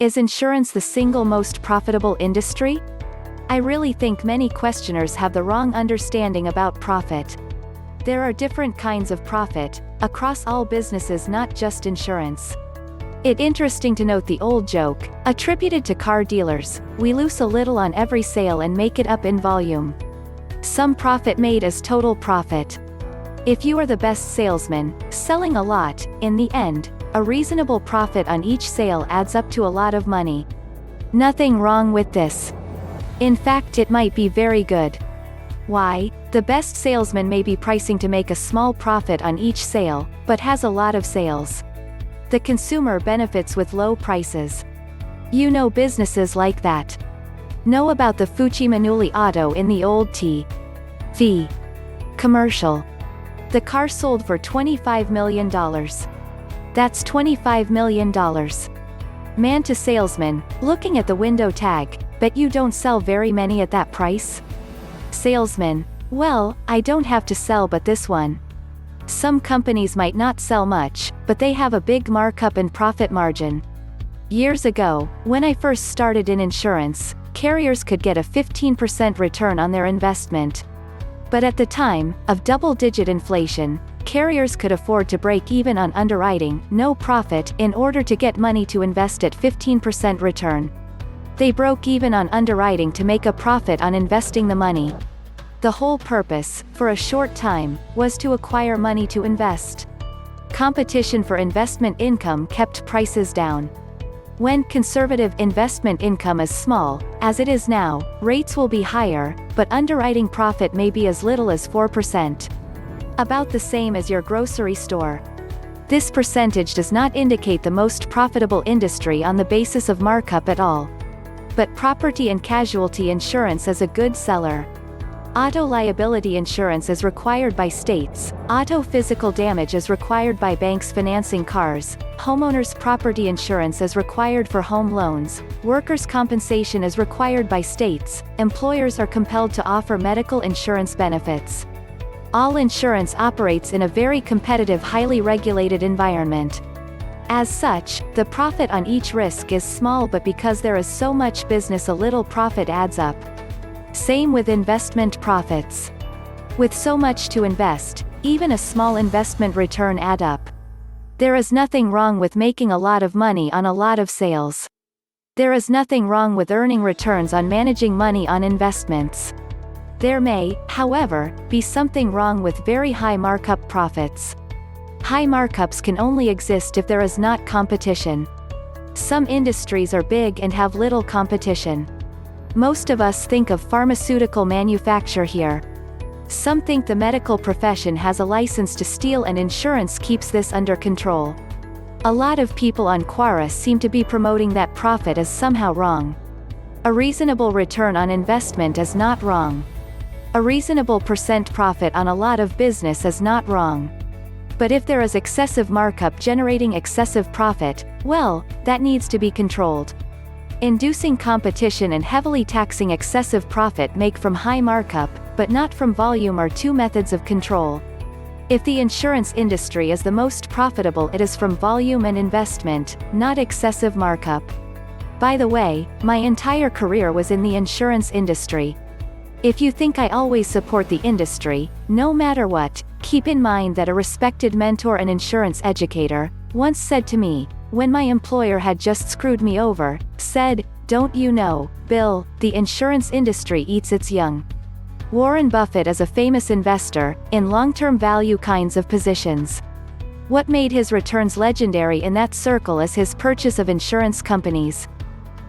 Is insurance the single most profitable industry? I really think many questioners have the wrong understanding about profit. There are different kinds of profit, across all businesses, not just insurance. It's interesting to note the old joke, attributed to car dealers, we lose a little on every sale and make it up in volume. Some profit made is total profit. If you are the best salesman, selling a lot, in the end, a reasonable profit on each sale adds up to a lot of money. Nothing wrong with this. In fact, it might be very good. Why? The best salesman may be pricing to make a small profit on each sale, but has a lot of sales. The consumer benefits with low prices. You know businesses like that. Know about the Fucci-Manuli auto in the old TV commercial. The car sold for $25 million. That's $25 million. Man to salesman, looking at the window tag, bet you don't sell very many at that price? Salesman, well, I don't have to sell but this one. Some companies might not sell much, but they have a big markup and profit margin. Years ago, when I first started in insurance, carriers could get a 15% return on their investment. But at the time of double-digit inflation, carriers could afford to break even on underwriting, no profit, in order to get money to invest at 15% return. They broke even on underwriting to make a profit on investing the money. The whole purpose, for a short time, was to acquire money to invest. Competition for investment income kept prices down. When conservative investment income is small, as it is now, rates will be higher, but underwriting profit may be as little as 4%. About the same as your grocery store. This percentage does not indicate the most profitable industry on the basis of markup at all. But property and casualty insurance is a good seller. Auto liability insurance is required by states, auto physical damage is required by banks financing cars, homeowners property insurance is required for home loans, workers' compensation is required by states, employers are compelled to offer medical insurance benefits. All insurance operates in a very competitive, highly regulated environment. As such, the profit on each risk is small, but because there is so much business, a little profit adds up. Same with investment profits. With so much to invest, even a small investment return add up. There is nothing wrong with making a lot of money on a lot of sales. There is nothing wrong with earning returns on managing money on investments. There may, however, be something wrong with very high markup profits. High markups can only exist if there is not competition. Some industries are big and have little competition. Most of us think of pharmaceutical manufacture here. Some think the medical profession has a license to steal and insurance keeps this under control. A lot of people on Quora seem to be promoting that profit is somehow wrong. A reasonable return on investment is not wrong. A reasonable percent profit on a lot of business is not wrong. But if there is excessive markup generating excessive profit, well, that needs to be controlled. Inducing competition and heavily taxing excessive profit make from high markup, but not from volume, are two methods of control. If the insurance industry is the most profitable, it is from volume and investment, not excessive markup. By the way, my entire career was in the insurance industry. If you think I always support the industry, no matter what, keep in mind that a respected mentor and insurance educator once said to me, when my employer had just screwed me over, said, "Don't you know, Bill, the insurance industry eats its young." Warren Buffett is a famous investor in long-term value kinds of positions. What made his returns legendary in that circle is his purchase of insurance companies.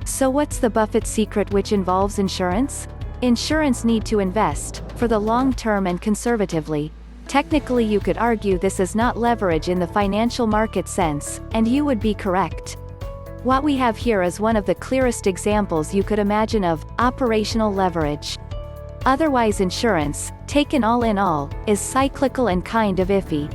So what's the Buffett secret which involves insurance? Insurance need to invest, for the long term and conservatively. Technically you could argue this is not leverage in the financial market sense, and you would be correct. What we have here is one of the clearest examples you could imagine of operational leverage. Otherwise insurance, taken all in all, is cyclical and kind of iffy.